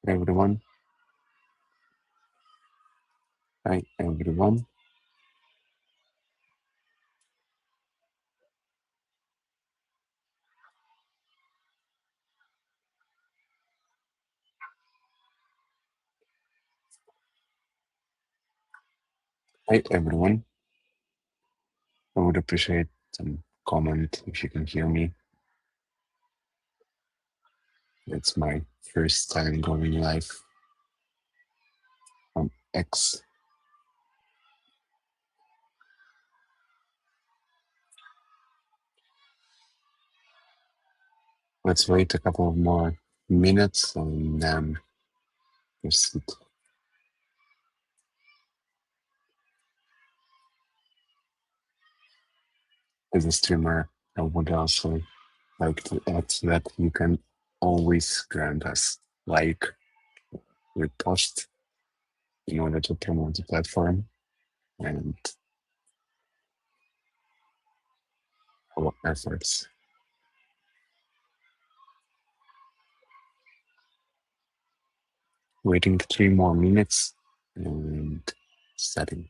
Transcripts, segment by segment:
Everyone. Hi, everyone. Hi, everyone. I would appreciate some comment if you can hear me. It's my first time going live on X. Let's wait a couple of more minutes and then proceed. As a streamer, I would also like to add that you can always grant us like, repost in order to promote the platform and our efforts. Waiting 3 more minutes and starting.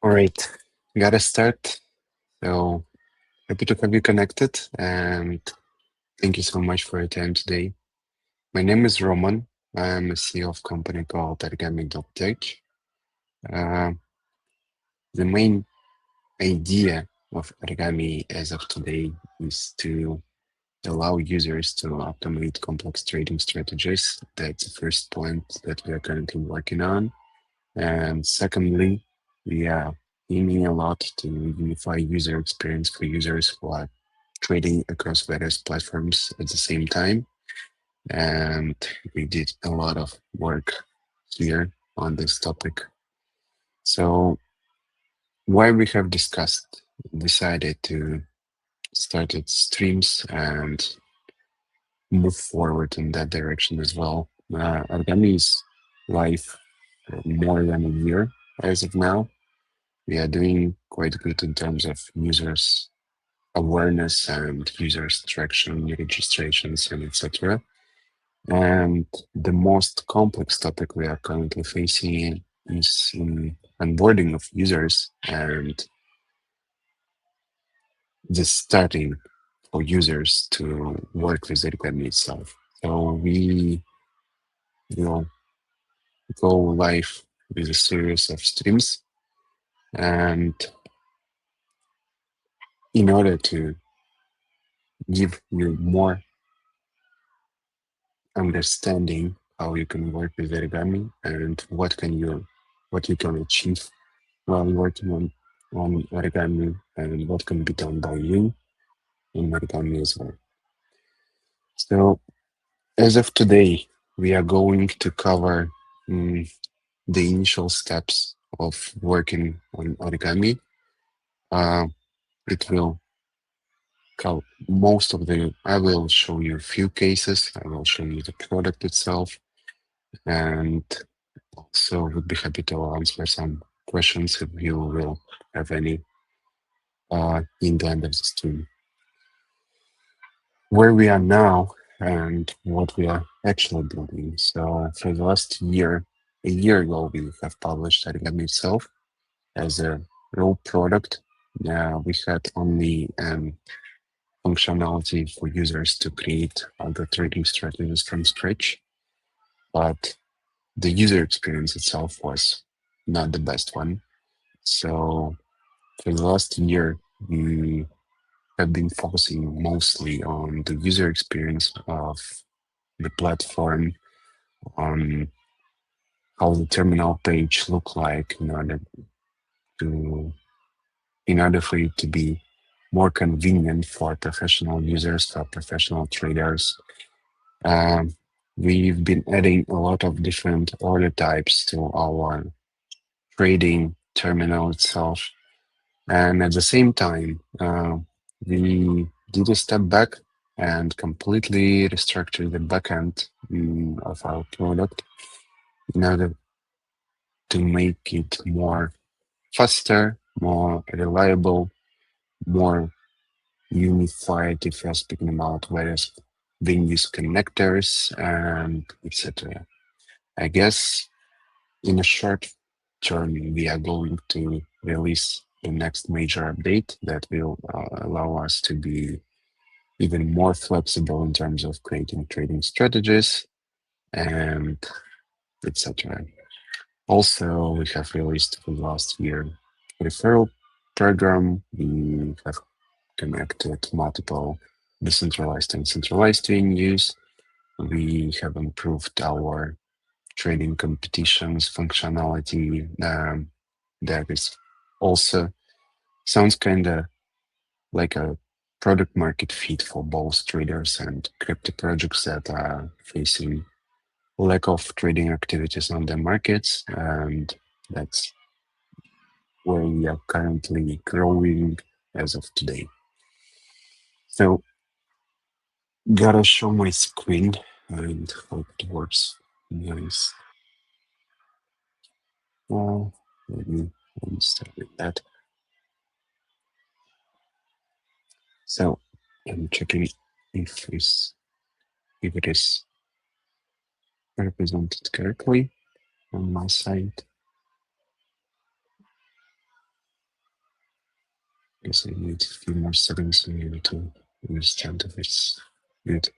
All right, gotta start. So happy to have you connected and thank you so much for your time today. My name is Roman. I'm a CEO of a company called Origami Tech. Uh, the main idea of Origami as of today is to allow users to automate complex trading strategies. That's the first point that we are currently working on. And secondly, we are aiming a lot to unify user experience for users who are trading across various platforms at the same time. And we did a lot of work here on this topic. So, why we have decided to start its streams and move forward in that direction as well. Origami is live for more than a year as of now. We are doing quite good in terms of users awareness and users traction, registrations, and etc. And the most complex topic we are currently facing is in onboarding of users and the starting for users to work with the Origami itself. So we will go live with a series of streams and in order to give you more understanding how you can work with origami and what you can achieve while working on origami and what can be done by you in origami as well. So as of today, we are going to cover mm, the initial steps of working on origami. Uh, it will cover most of the. I will show you a few cases. I will show you the product itself, and also would be happy to answer some questions if you will have any in the end of the stream. Where we are now and what we are actually building. So for the last year, a year ago, we have published Origami itself as a raw product. We had only functionality for users to create other trading strategies from scratch, but the user experience itself was not the best one. So for the last year, we have been focusing mostly on the user experience of the platform, on how the terminal page look like to in order for it to be more convenient for professional users, for professional traders. Um, we've been adding a lot of different order types to our trading terminal itself. And at the same time, we did a step back and completely restructured the backend of our product in order to make it more faster, more reliable, more unified if you're speaking about various venues connectors and etc. I guess in a short term we are going to release the next major update that will allow us to be even more flexible in terms of creating trading strategies and etc. Also, we have released for last year referral program. We have connected multiple decentralized and centralized venues. We have improved our trading competitions functionality. That is also sounds kind of like a product market fit for both traders and crypto projects that are facing lack of trading activities on the markets, and that's where we are currently growing as of today. So gotta show my screen and hope it works. Nice. Well, let me start with that. So I'm checking if it is represented correctly on my side. Guess I need a few more seconds in order to understand if it's good.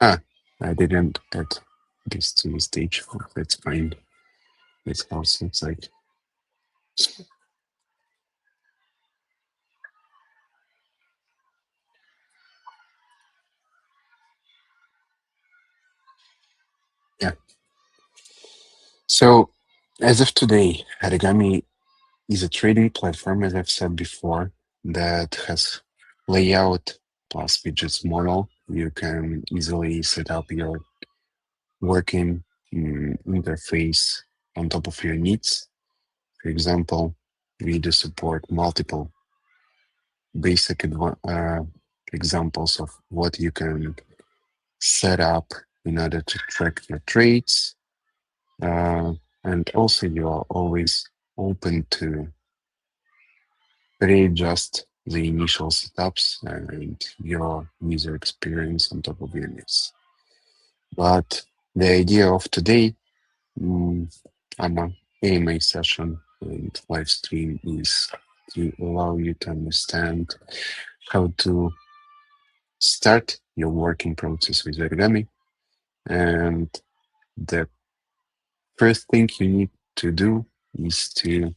Ah, I didn't add this to the stage. Oh, that's fine. That's how it looks like. Yeah. So as of today, Origami is a trading platform, as I've said before, that has layout plus widgets model. You can easily set up your working interface on top of your needs. For example, we do support multiple basic examples of what you can set up in order to track your trades. And also, you are always open to readjust the initial setups and your user experience on top of your needs. But the idea of today, mm, on an AMA session and live stream, is to allow you to understand how to start your working process with origami and the First thing you need to do is to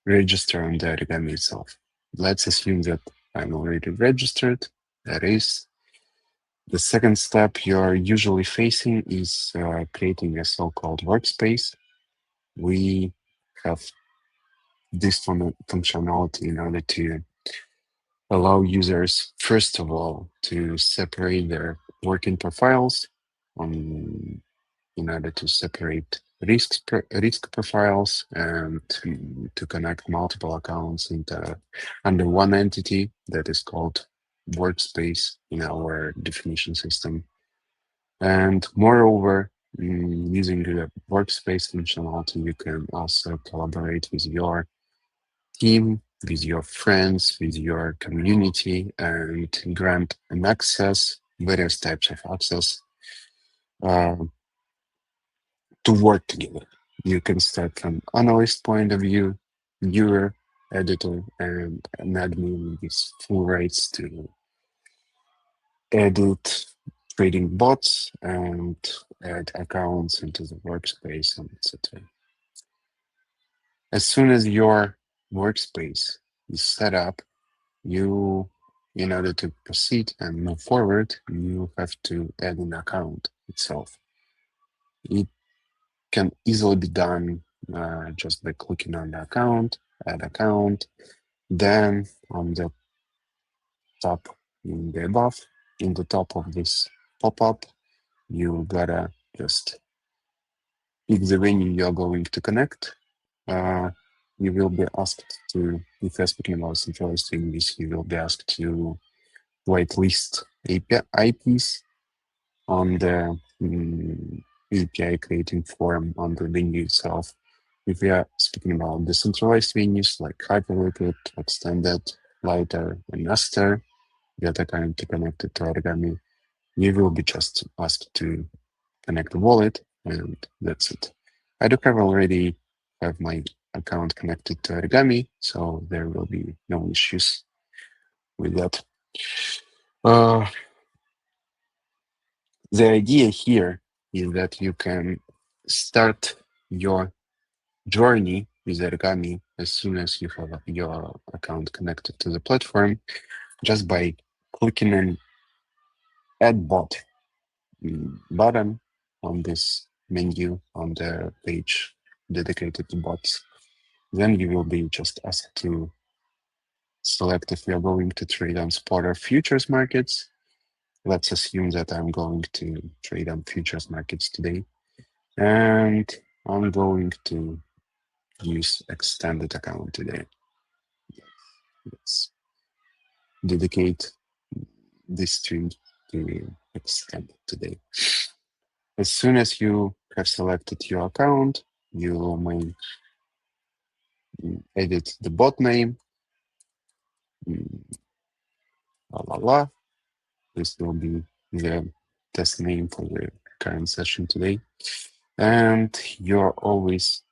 register on the Origami itself. Let's assume that I'm already registered. That is, the second step you're usually facing is creating a so-called workspace. We have this functionality in order to allow users, first of all, to separate their working profiles in order to separate risk profiles and to connect multiple accounts under one entity that is called workspace in our definition system. And moreover, using the workspace functionality, you can also collaborate with your team, with your friends, with your community, and grant an access, various types of access uh, to work together. You can start from analyst point of view, viewer, editor, and an admin with full rights to edit trading bots and add accounts into the workspace and etc. As soon as your workspace is set up, you, in order to proceed and move forward, you have to add an account itself. It can easily be done just by clicking on the account, add account, then on the top in the top of this pop-up, you gotta just pick the venue you're going to connect. You will be asked to, if you're speaking about centralized venues, you will be asked to whitelist IPs on the API creating form on the venue itself. If we are speaking about decentralized venues like Hyperliquid, Extended, Lighter, and Aster that are currently connected to Origami, you will be just asked to connect the wallet, and that's it. I do have my account connected to Origami, so there will be no issues with that. Uh, the idea here is that you can start your journey with Origami as soon as you have your account connected to the platform, just by clicking an Add Bot button on this menu on the page dedicated to bots. Then you will be just asked to select if you are going to trade on spot or futures markets. Let's assume that I'm going to trade on futures markets today. And I'm going to use extended account today. Let's dedicate this stream to extended today. As soon as you have selected your account, you may edit the bot name. La la la. This will be the test name for the current session today. And you're always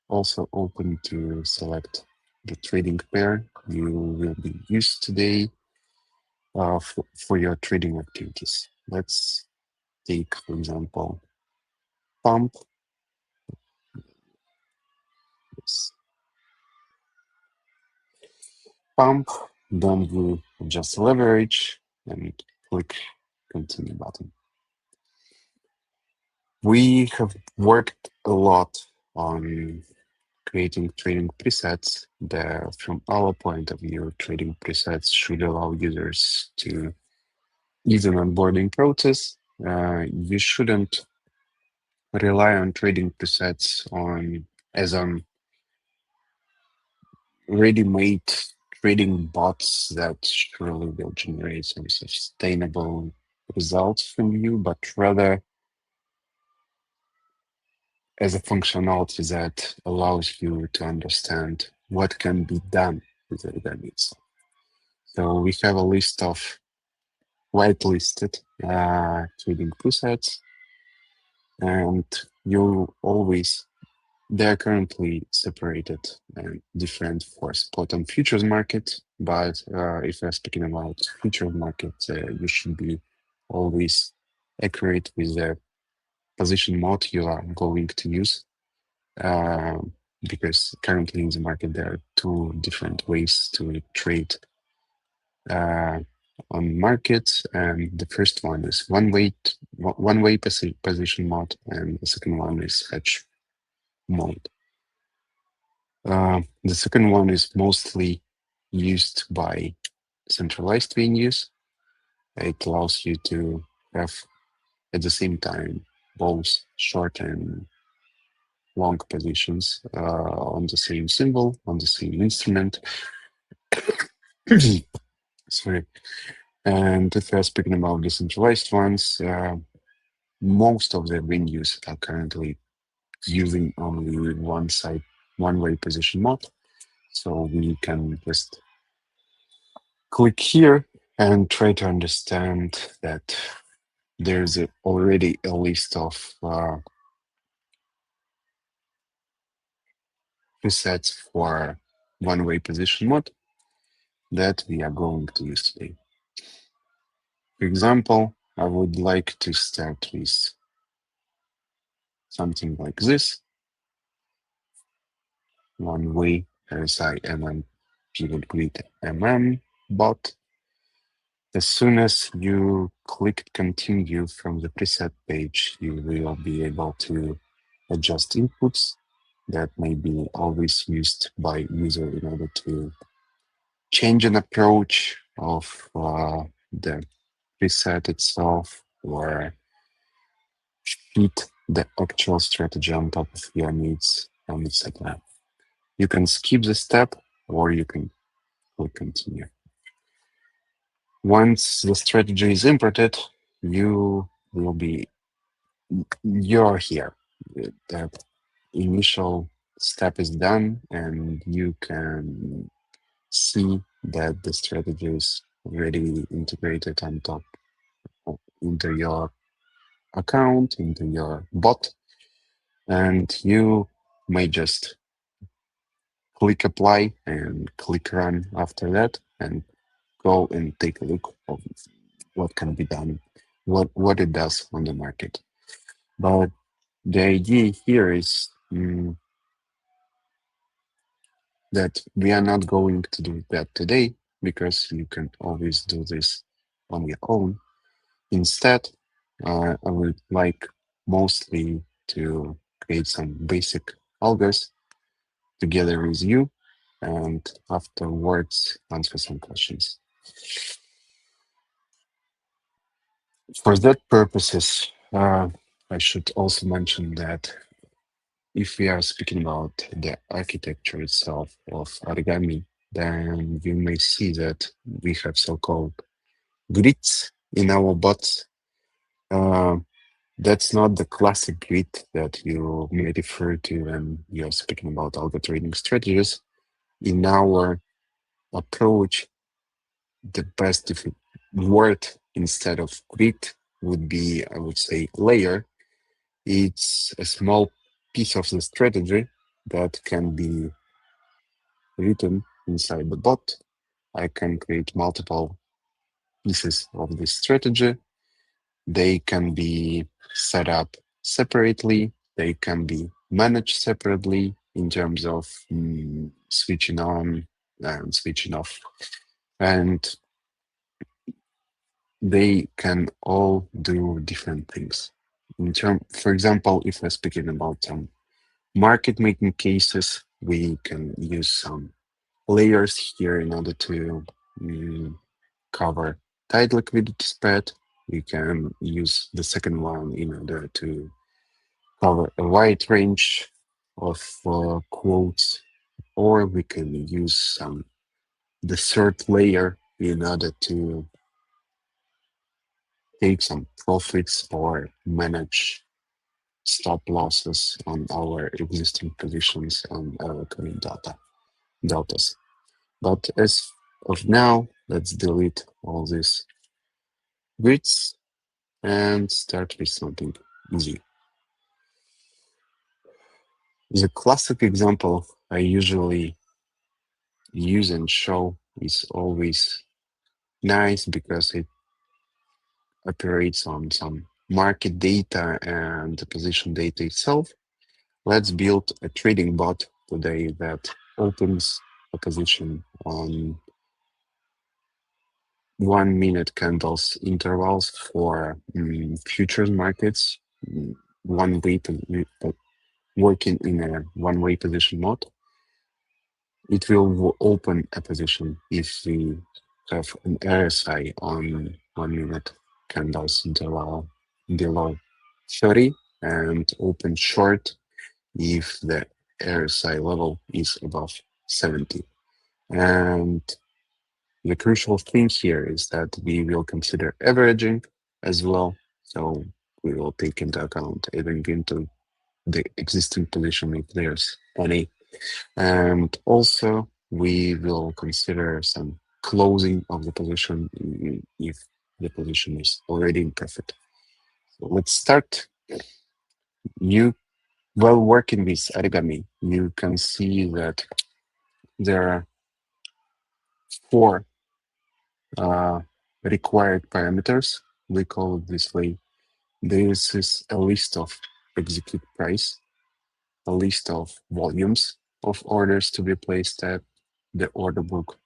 also open to select the trading pair you will be used today for your trading activities. Let's take, for example, pump. Yes. Pump, then you adjust leverage and click continue button. We have worked a lot on creating trading presets that, from our point of view, trading presets should allow users to ease an onboarding process. You shouldn't rely on trading presets as on ready-made trading bots that surely will generate some sustainable results from you, but rather as a functionality that allows you to understand what can be done with the database. So we have a list of whitelisted trading presets, and they're currently separated and different for spot and futures market. But if you're speaking about futures market, you should be always accurate with the position mode you are going to use, uh, because currently in the market there are two different ways to trade uh, on markets, and the first one is one way position mode, and the second one is hedge mode. The second one is mostly used by centralized venues. It allows you to have at the same time both short and long positions on the same symbol, on the same instrument. Sorry. And if we're speaking about decentralized ones, most of the venues are currently using only one-way position mode. So we can just click here and try to understand that there's already a list of presets for one-way position mode that we are going to use today. For example, I would like to start with something like this. One way RSI pivot grid bot. As soon as you click continue from the preset page, you will be able to adjust inputs that may be always used by user in order to change an approach of the preset itself or fit the actual strategy on top of your needs and etc. You can skip the step or you can click continue. Once the strategy is imported, you will be you're here. The initial step is done, and you can see that the strategy is already integrated on top into your account, into your bot, and you may just click apply and click run after that, and go and take a look of what can be done, what it does on the market. But the idea here is that we are not going to do that today, because you can always do this on your own. Instead, I would like mostly to create some basic algos together with you, and afterwards answer some questions. For that purposes, I should also mention that if we are speaking about the architecture itself of Origami, then you may see that we have so-called grids in our bots. Uh, that's not the classic grid that you may refer to when you're speaking about algo trading strategies. In our approach, the best word instead of grid would be, I would say, layer. It's a small piece of the strategy that can be written inside the bot. I can create multiple pieces of this strategy. They can be set up separately. They can be managed separately in terms of switching on and switching off. And they can all do different things. For example, if we're speaking about some market making cases, we can use some layers here in order to cover tight liquidity spread. We can use the second one in order to cover a wide range of quotes, or we can use the third layer in order to take some profits or manage stop losses on our existing positions on our current deltas. But as of now, let's delete all these grids and start with something easy. The classic example I usually use and show is always nice because it operates on some market data and the position data itself, let's build a trading bot today that opens a position on 1 minute candles intervals for futures markets, mm, one way working in a one-way position mode. It will open a position if we have an RSI on 1 minute candles interval below 30 and open short if the RSI level is above 70. And the crucial thing here is that we will consider averaging as well. So we will take into account adding into the existing position if there's any. And also we will consider some closing of the position if the position is already in profit. So let's start. You, while working with Origami, you can see that there are four required parameters. We call it this way. This is a list of execute price, a list of volumes of orders to be placed at the order book,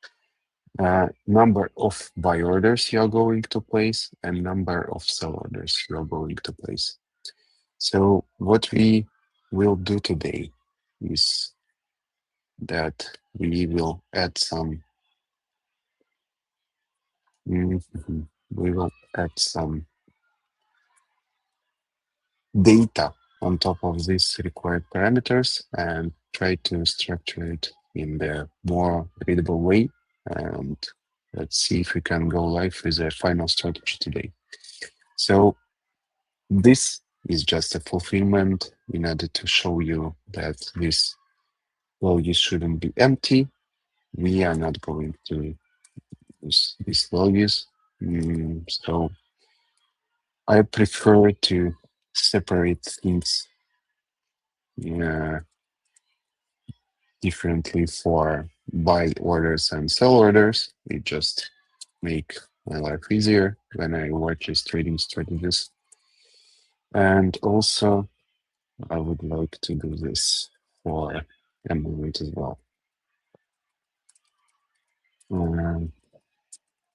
number of buy orders you are going to place, and number of sell orders you are going to place. So what we will do today is that we will add some we will add some data on top of these required parameters and try to structure it in the more readable way. And let's see if we can go live with a final strategy today. So this is just a fulfillment in order to show you that this value shouldn't be empty. We are not going to use these values. So I prefer to separate things differently for buy orders and sell orders. It just make my life easier when I watch these trading strategies. And also, I would like to do this for Emulate as well.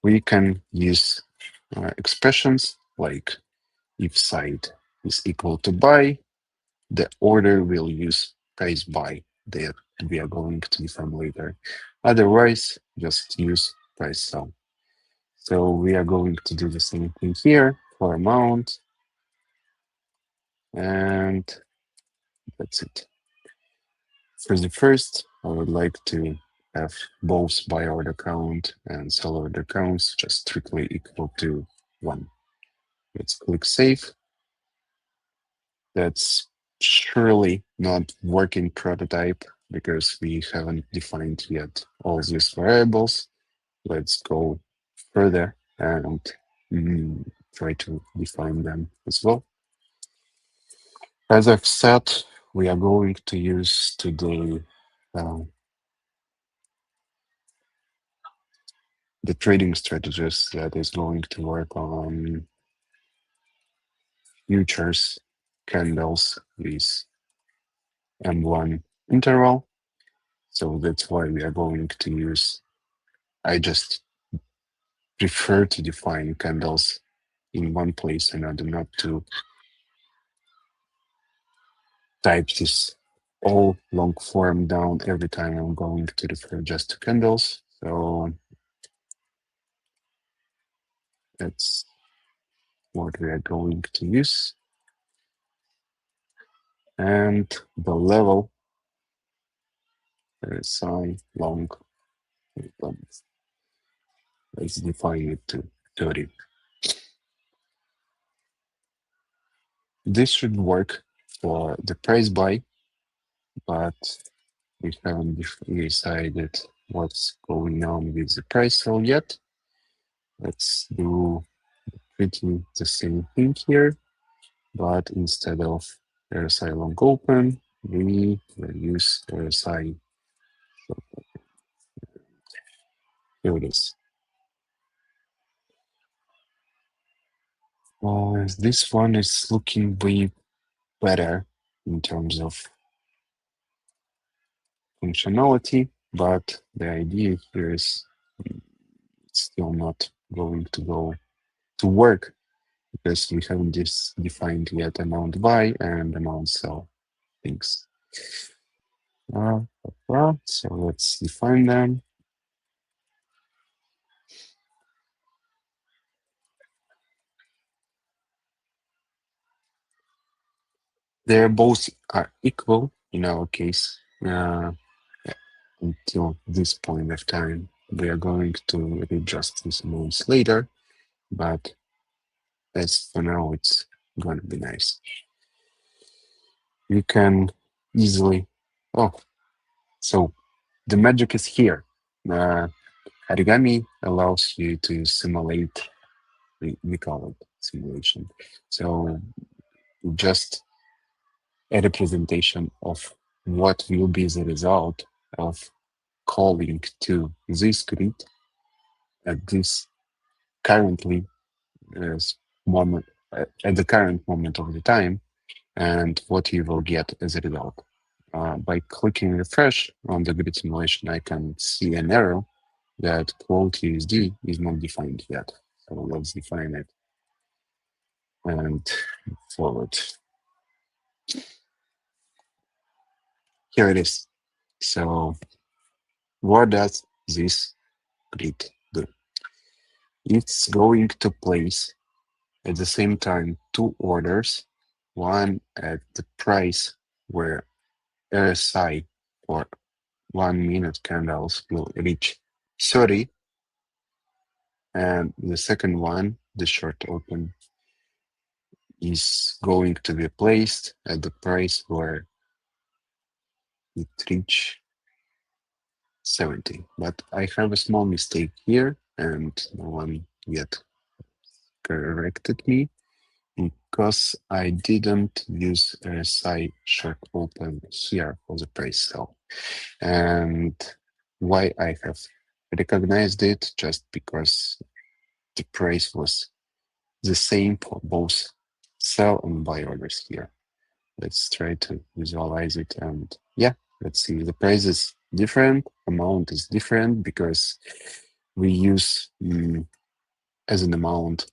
We can use expressions like if side is equal to buy, the order will use price buy that we are going to define later. Otherwise, just use price sell. So we are going to do the same thing here for amount, and that's it. For the first, I would like to have both buy order count and sell order counts just strictly equal to 1. Let's click save. That's surely not working prototype because we haven't defined yet all these variables. Let's go further and try to define them as well. As I've said, we are going to use today the trading strategist that is going to work on futures candles with M1 interval. So that's why we are going to use, I just prefer to define candles in one place in order not to type this all long form down every time I'm going to refer just to candles. So that's what we are going to use. And the level SI long, let's define it to 30. This should work for the price buy, but we haven't decided what's going on with the price sell yet. Let's do pretty the same thing here, but instead of RSI long open, we will use RSI. Here it is. This one is looking way better in terms of functionality, but the idea here is it's still not going to go to work because we haven't defined yet amount buy and amount sell things. So let's define them. They're both are equal in our case until this point of time. We are going to readjust these amounts later, but as for now, it's going to be nice. You can easily, oh, so the magic is here. Origami allows you to simulate, we call it simulation. So just a representation of what will be the result of calling to this script at this currently moment at the current moment of the time and what you will get as a result. By clicking refresh on the grid simulation, I can see an error that quote USD is not defined yet. So let's define it and forward. Here it is. So what does this grid do? It's going to place at the same time two orders, one at the price where RSI for 1 minute candles will reach 30, and the second one, the short open, is going to be placed at the price where it reach 70. But I have a small mistake here, and no one yet corrected me because I didn't use RSI short open here for the price sell. And why I have recognized it just because the price was the same for both sell and buy orders here. Let's try to visualize it. And yeah, let's see. The price is different, amount is different because we use as an amount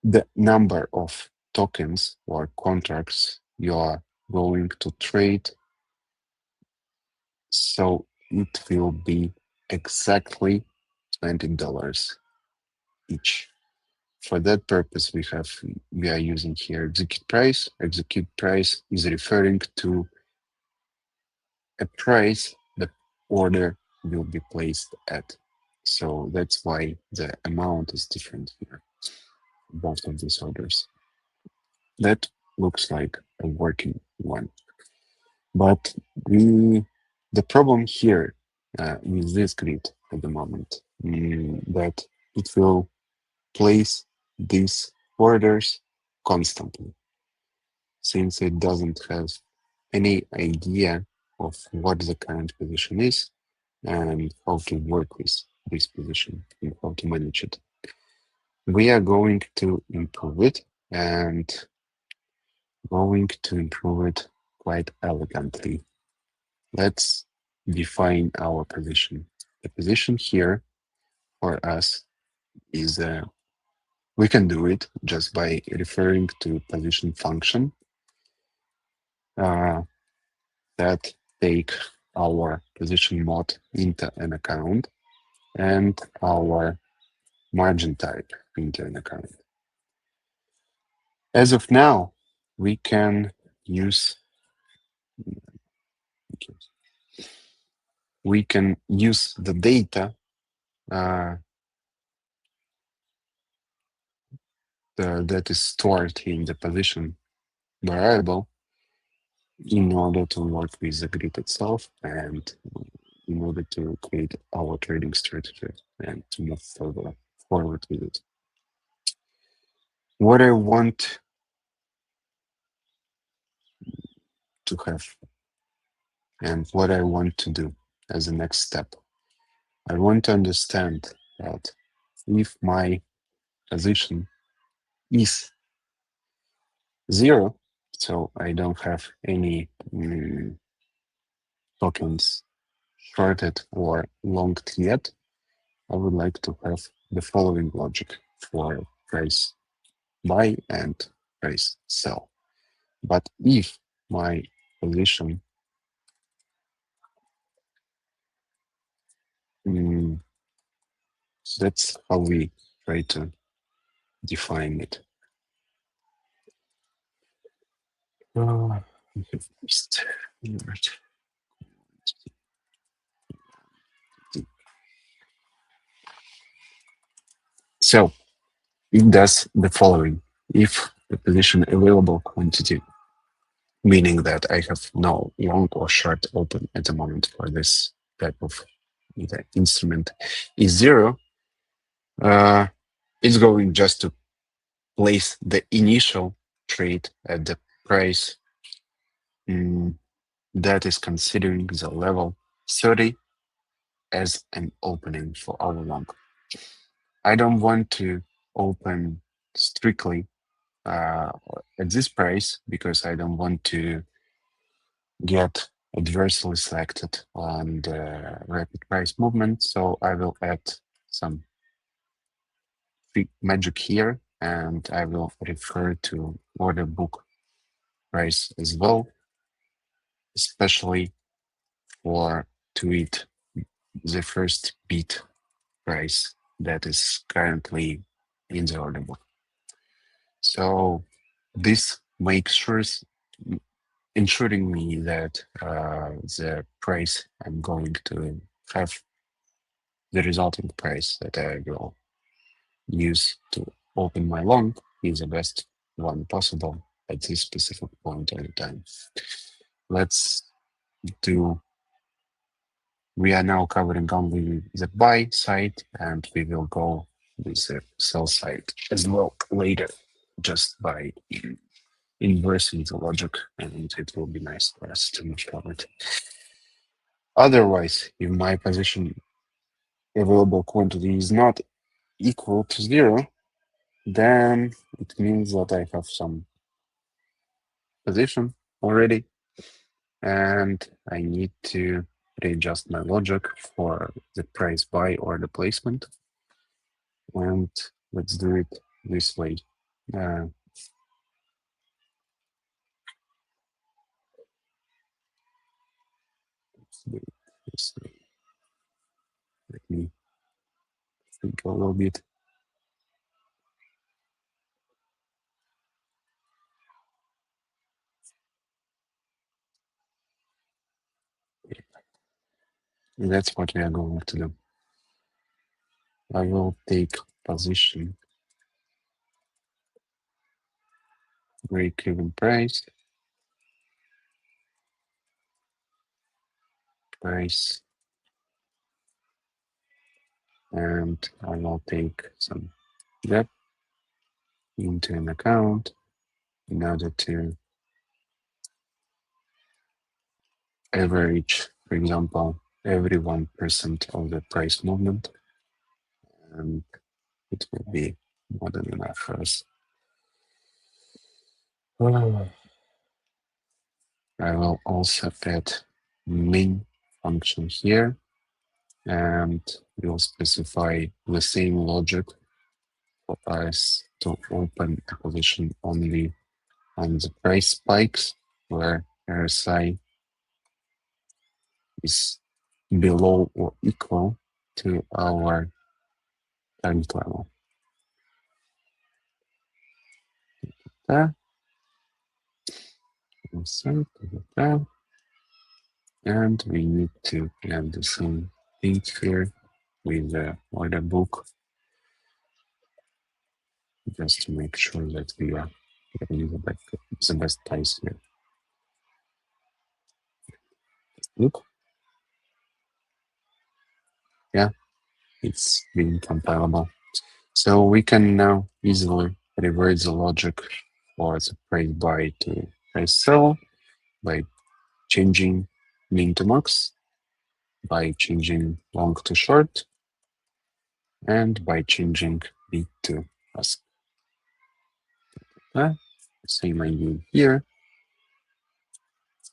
the number of tokens or contracts you are going to trade. So it will be exactly $20 each. For that purpose, we are using here execute price. Execute price is referring to a price the order will be placed at. So that's why the amount is different here, both of these orders. That looks like a working one. But the problem here with this grid at the moment that it will place these orders constantly since it doesn't have any idea of what the current position is and how to work with this position and how to manage it. We are going to improve it and going to improve it quite elegantly. Let's define our position. The position here for us is we can do it just by referring to position function that take our position mode into an account and our margin type into an account. As of now, we can use the data that is stored in the position variable in order to work with the grid itself and in order to create our trading strategy and to move forward with it. What I want to have and what I want to do as a next step, I want to understand that if my position is 0, so I don't have any tokens shorted or longed yet, I would like to have the following logic for price buy and price sell. But if my position that's how we try to define it. I have missed word. So it does the following. If the position available quantity, meaning that I have no long or short open at the moment for this type of instrument, is 0, it's going just to place the initial trade at the price that is considering the level 30 as an opening for our long. I don't want to open strictly at this price because I don't want to get adversely selected on the rapid price movement. So I will add some magic here, and I will refer to order book price as well, especially for tweet the first bid price that is currently in the order book. So this makes sure ensuring me that the price I'm going to have, the resulting price that I will use to open my long, is the best one possible at this specific point in time. Let's do, we are now covering only the buy side, and we will go with the sell side as well later, just by inversing the logic, and it will be nice for us to move forward. Otherwise, if my position available quantity is not equal to 0, then it means that I have some position already, and I need to readjust my logic for the price buy or the placement. And let's do it this way. Let's do it this way. Let me think a little bit. And that's what we are going to do. I will take position break-even price, and I will take some gap into an account in order to average, for example, every 1% of the price movement, and it will be more than enough for us. I will also add main function here, and we'll specify the same logic for us to open a position only on the price spikes where RSI is below or equal to our target level. And we need to have the same thing here with the order book, just to make sure that we are getting the best price here. Look, yeah, it's being compilable. So we can now easily revert the logic for the price buy to price sell by changing min to max, by changing long to short, and by changing bit to ask. Same idea here.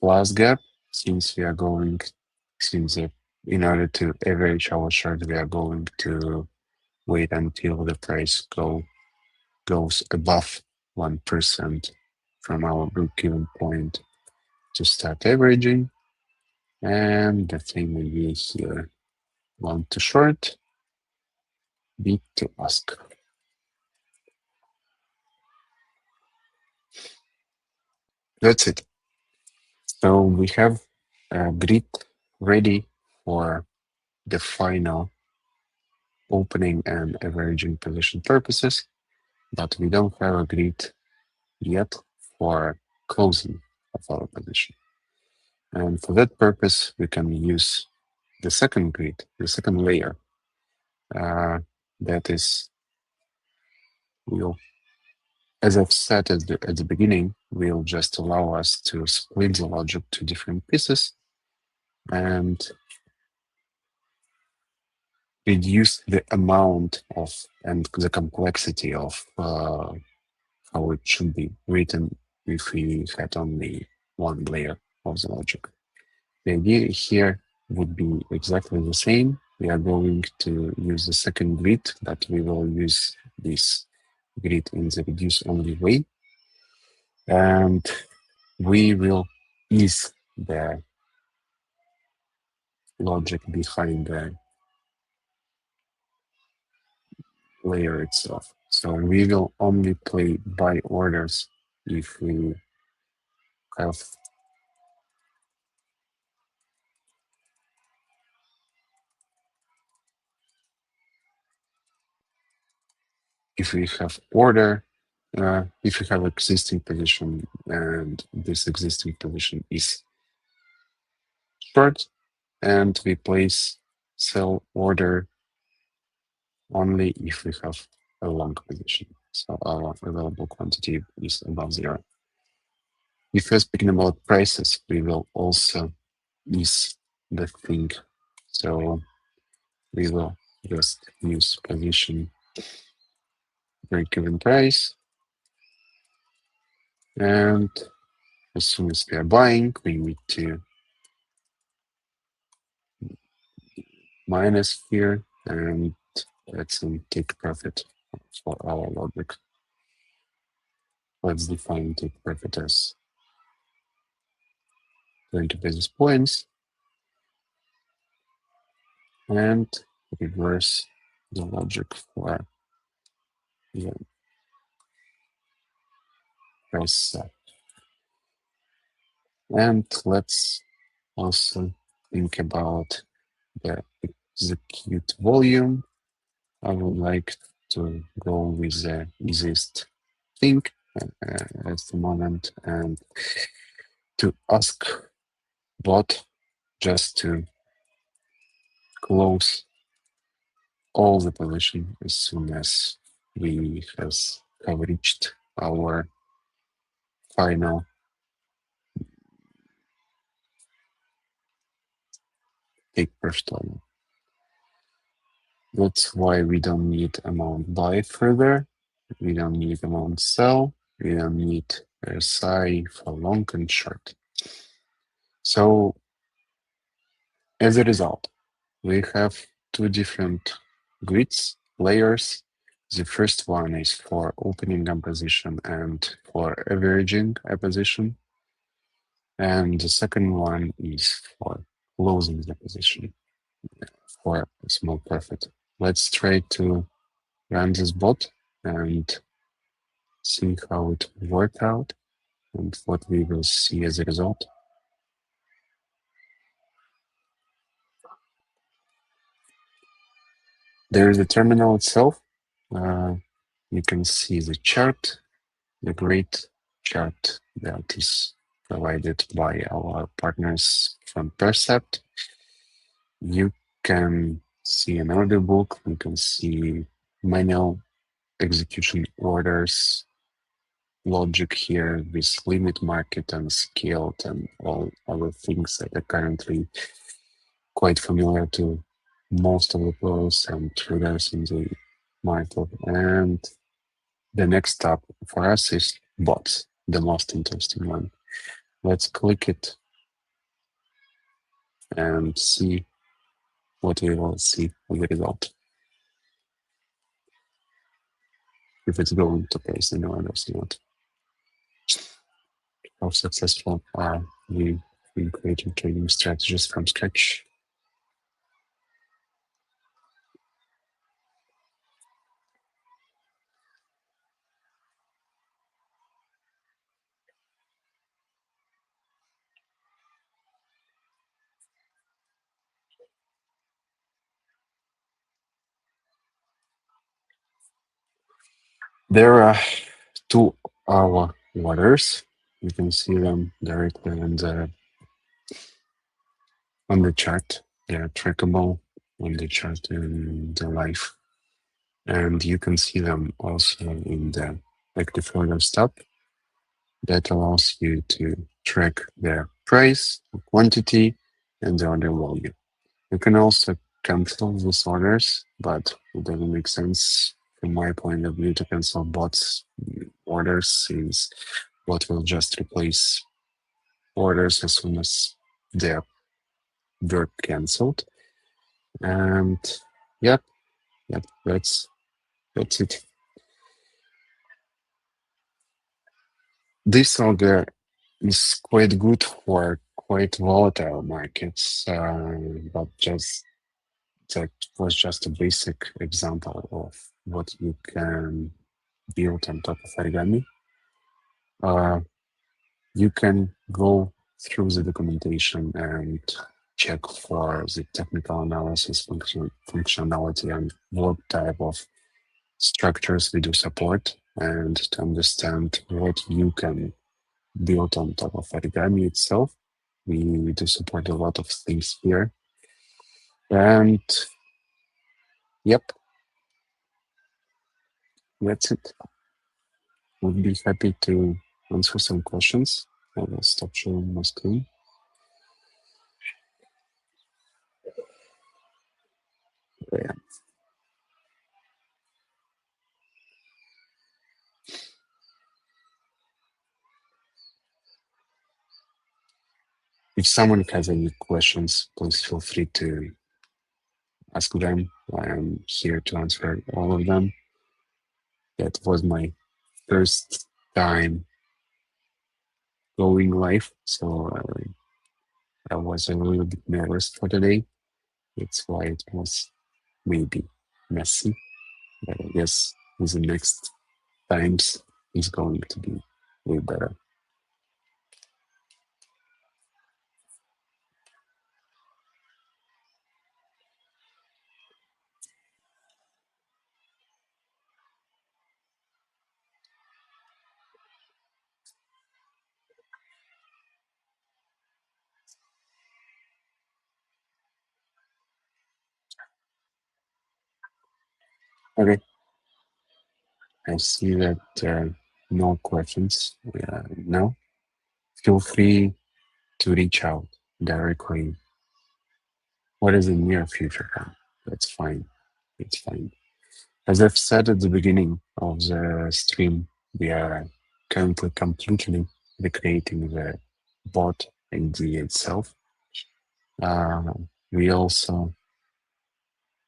Last gap, since we are going, since in order to average our short, we are going to wait until the price goes above 1% from our break-even point to start averaging. And the same idea here. Long to short, bid to ask. That's it. So we have a grid ready for the final opening and averaging position purposes, but we don't have a grid yet for closing of our position. And for that purpose, we can use the second grid, the second layer. That is, will, as I've said at the beginning, will just allow us to split the logic to different pieces and reduce the amount of and the complexity of how it should be written if we had only one layer of the logic. The idea here would be exactly the same. We are going to use the second grid, but we will use this grid in the reduce only way. And we will ease the logic behind the layer itself. So we will only play by orders if we have order, if we have existing position and this existing position is short, and we place sell order only if we have a long position. So our available quantity is above zero. If we're speaking about prices, we will also ease the thing. So we will just use position break-even price. And as soon as we are buying, we need to minus here and let's take profit for our logic. Let's define take profit as 20 basis points and reverse the logic for the price set. And let's also think about the execute volume. I would like to go with the easiest thing at the moment and to ask bot just to close all the position as soon as we have reached our final take profit level. That's why we don't need amount buy further. We don't need amount sell. We don't need RSI for long and short. So as a result, we have two different grids, layers. The first one is for opening a position and for averaging a position. And the second one is for closing the position for a small profit. Let's try to run this bot and see how it worked out and what we will see as a result. There is the terminal itself. You can see the chart, the great chart that is provided by our partners from Percept. You can see an order book. You can see manual execution orders, logic here with limit market and scaled and all other things that are currently quite familiar to most of the pros and triggers in the market. And the next step for us is bots, the most interesting one. Let's click it and see what we will see as a result. If it's going to place, I know others not. How successful are we in creating trading strategies from scratch? There are 2 hour orders. You can see them directly on the chart. They are trackable on the chart in the live. And you can see them also in the active order stop. That allows you to track the price, quantity, and the order volume. You can also cancel these orders, but it doesn't make sense from my point of view to cancel bots orders, since bot will just replace orders as soon as they're cancelled. And yep, that's it. This order is quite good for quite volatile markets, but just that was just a basic example of what you can build on top of Origami. You can go through the documentation and check for the technical analysis functionality and what type of structures we do support, and to understand what you can build on top of Origami itself. We do support a lot of things here. And yep, that's it. Would be happy to answer some questions. I will stop sharing my screen. Yeah. If someone has any questions, please feel free to ask them. I am here to answer all of them. That was my first time going live, so I was a little bit nervous for today. That's why it was maybe messy, but I guess with the next times it's going to be way better. Okay, I see that no questions now. Feel free to reach out directly. What is the near future? That's fine. It's fine. As I've said at the beginning of the stream, we are currently completely recreating the bot idea itself. Uh, we also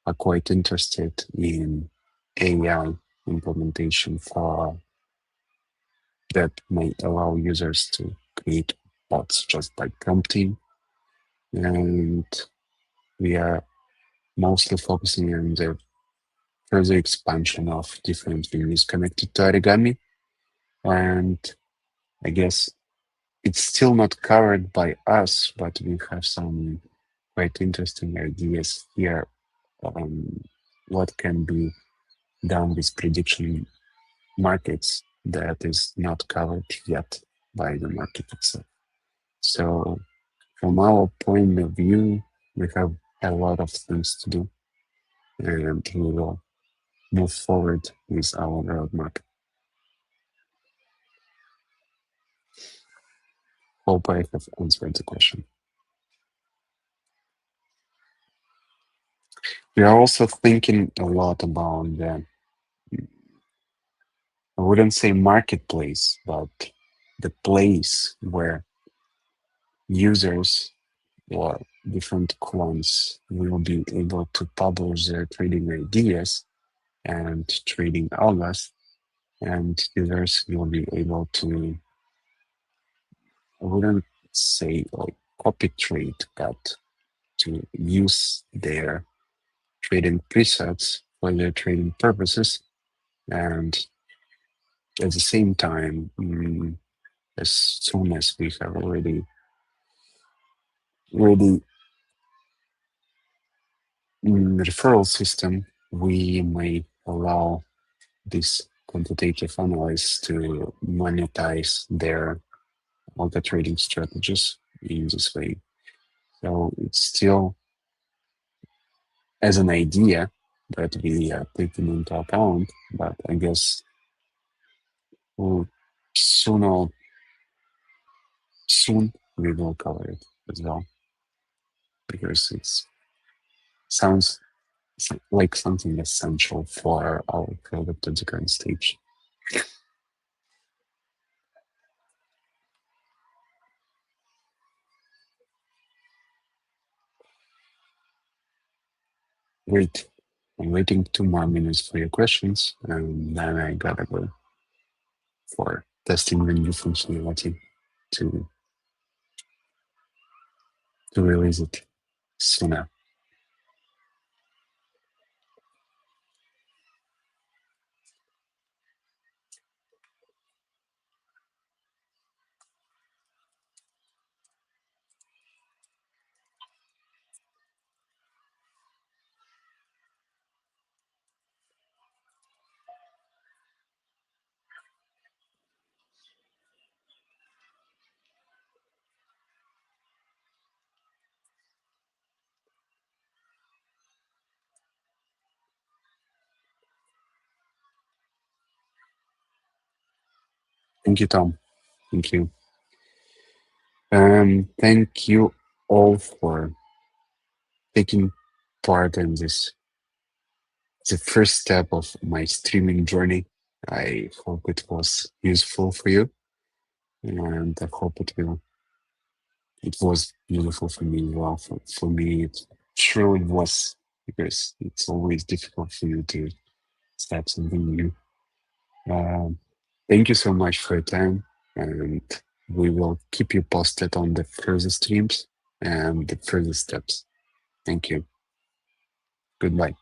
are quite interested in AI implementation for that may allow users to create bots just by prompting. And we are mostly focusing on the further expansion of different venues connected to Origami. And I guess it's still not covered by us, but we have some quite interesting ideas here on what can be done with prediction markets that is not covered yet by the market itself. So from our point of view, we have a lot of things to do, and we will move forward with our roadmap. Hope I have answered the question. We are also thinking a lot about the, I wouldn't say marketplace, but the place where users or different quants will be able to publish their trading ideas and trading algos, and users will be able to, I wouldn't say like copy trade, but to use their trading presets for their trading purposes. And at the same time, as soon as we have already referral system, we may allow these quantitative analysts to monetize their algo trading strategies in this way. So it's still as an idea that we are taking into account, but I guess we'll soon soon we will cover it as well because it sounds like something essential for our product at the current stage. Great. I'm waiting 2 more minutes for your questions, and then I gotta go for testing the new functionality to release it sooner. Thank you, Tom. Thank you. Thank you all for taking part in this, the first step of my streaming journey. I hope it was useful for you, and I hope it was beautiful for me as well. For me, it truly was because it's always difficult for you to start something new. Um, Thank you so much for your time, and we will keep you posted on the further streams and the further steps. Thank you. Goodbye.